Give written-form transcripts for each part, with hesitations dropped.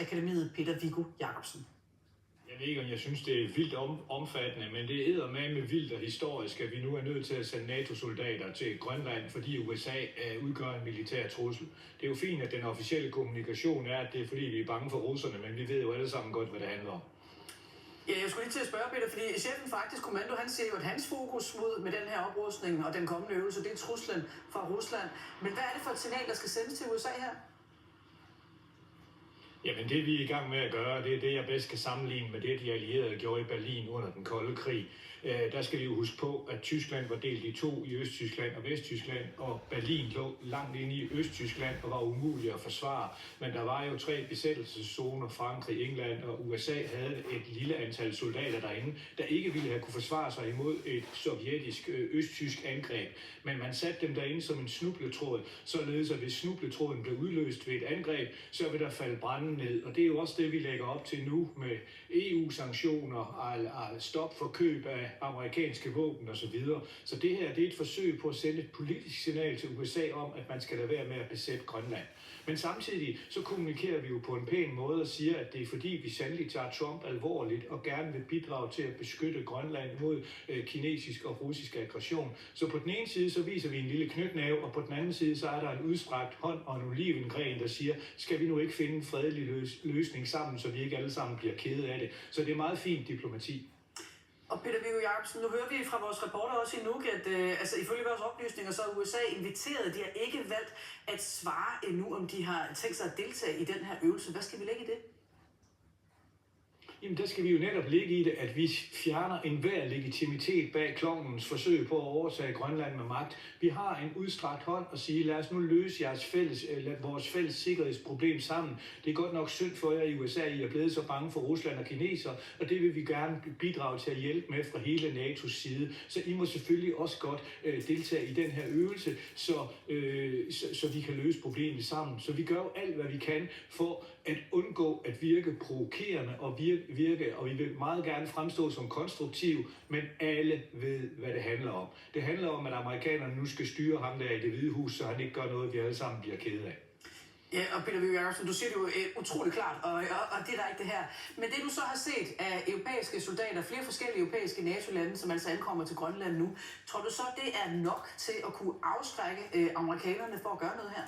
Akademiet Peter Viggo Jacobsen. Jeg ved ikke, om jeg synes, det er vildt omfattende, men det er eddermame vildt og historisk, at vi nu er nødt til at sende NATO-soldater til Grønland, fordi USA udgør en militær trussel. Det er jo fint, at den officielle kommunikation er, at det er fordi, vi er bange for russerne, men vi ved jo alle sammen godt, hvad det handler om. Ja, jeg skulle lige til at spørge, Peter, fordi chefen faktisk kommando, han siger jo, at hans fokus med den her oprustning og den kommende øvelse, det er truslen fra Rusland. Men hvad er det for et signal, der skal sendes til USA her? Jamen det vi er i gang med at gøre, det er det, jeg bedst kan sammenligne med det, de allierede gjorde i Berlin under den kolde krig. Der skal vi jo huske på, at Tyskland var delt i to i Østtyskland og Vesttyskland, og Berlin lå langt inde i Østtyskland og var umulig at forsvare. Men der var jo 3 besættelseszoner, Frankrig, England og USA havde et lille antal soldater derinde, der ikke ville have kunne forsvare sig imod et sovjetisk østtysk angreb. Men man satte dem derinde som en snubletråd, således at hvis snubletråden blev udløst ved et angreb, så vil der falde branden ned. Og det er jo også det, vi lægger op til nu med EU-sanktioner, stop for køb af amerikanske våben osv. Så det her, det er et forsøg på at sende et politisk signal til USA om, at man skal lade være med at besætte Grønland. Men samtidig så kommunikerer vi jo på en pæn måde og siger, at det er fordi, vi sandelig tager Trump alvorligt og gerne vil bidrage til at beskytte Grønland mod kinesisk og russisk aggression. Så på den ene side, så viser vi en lille knytnæve, og på den anden side, så er der en udstrakt hånd og en olivengren, der siger, skal vi nu ikke finde en fredelig løsning sammen, så vi ikke alle sammen bliver kede af det. Så det er meget fint diplomati. Og Peter Viggo Jacobsen, nu hører vi fra vores reporter også i Nuuk, at ifølge vores oplysninger, så er USA inviteret. De har ikke valgt at svare endnu, om de har tænkt sig at deltage i den her øvelse. Hvad skal vi lægge i det? Jamen der skal vi jo netop ligge i det, at vi fjerner enhver legitimitet bag klovnens forsøg på at overtage Grønland med magt. Vi har en udstrakt hånd og sige, lad os nu løse vores fælles sikkerhedsproblem sammen. Det er godt nok synd for jer i USA, I er blevet så bange for Rusland og kineser, og det vil vi gerne bidrage til at hjælpe med fra hele NATO's side. Så I må selvfølgelig også godt deltage i den her øvelse, så vi kan løse problemet sammen. Så vi gør jo alt, hvad vi kan for at undgå at virke provokerende og og vi vil meget gerne fremstå som konstruktiv, men alle ved, hvad det handler om. Det handler om, at amerikanerne nu skal styre ham der i Det Hvide Hus, så han ikke gør noget, vi alle sammen bliver kede af. Ja, og Peter Viggo Jacobsen, du siger det jo utroligt klart og direkte her. Men det du så har set af europæiske soldater, flere forskellige europæiske NATO-lande, som altså ankommer til Grønland nu, tror du så, det er nok til at kunne afskrække amerikanerne for at gøre noget her?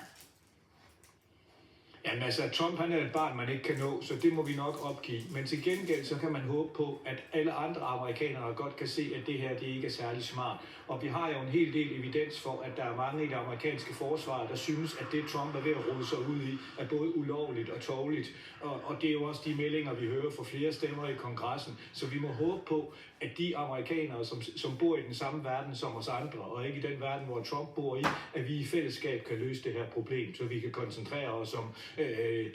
Jamen altså, Trump han er et barn, man ikke kan nå, så det må vi nok opgive. Men til gengæld, så kan man håbe på, at alle andre amerikanere godt kan se, at det her det ikke er særlig smart. Og vi har jo en hel del evidens for, at der er mange i det amerikanske forsvar, der synes, at det Trump er ved at rode sig ud i, er både ulovligt og tovligt. Og det er jo også de meldinger, vi hører fra flere stemmer i kongressen. Så vi må håbe på, at de amerikanere, som bor i den samme verden som os andre, og ikke i den verden, hvor Trump bor i, at vi i fællesskab kan løse det her problem, så vi kan koncentrere os om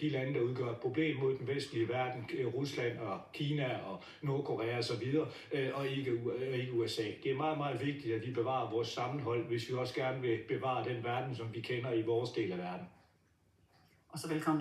de lande, der udgør et problem mod den vestlige verden, Rusland og Kina og Nordkorea og så videre, og ikke USA. Det er meget, meget vigtigt, at vi bevarer vores sammenhold, hvis vi også gerne vil bevare den verden, som vi kender i vores del af verden. Og så velkommen til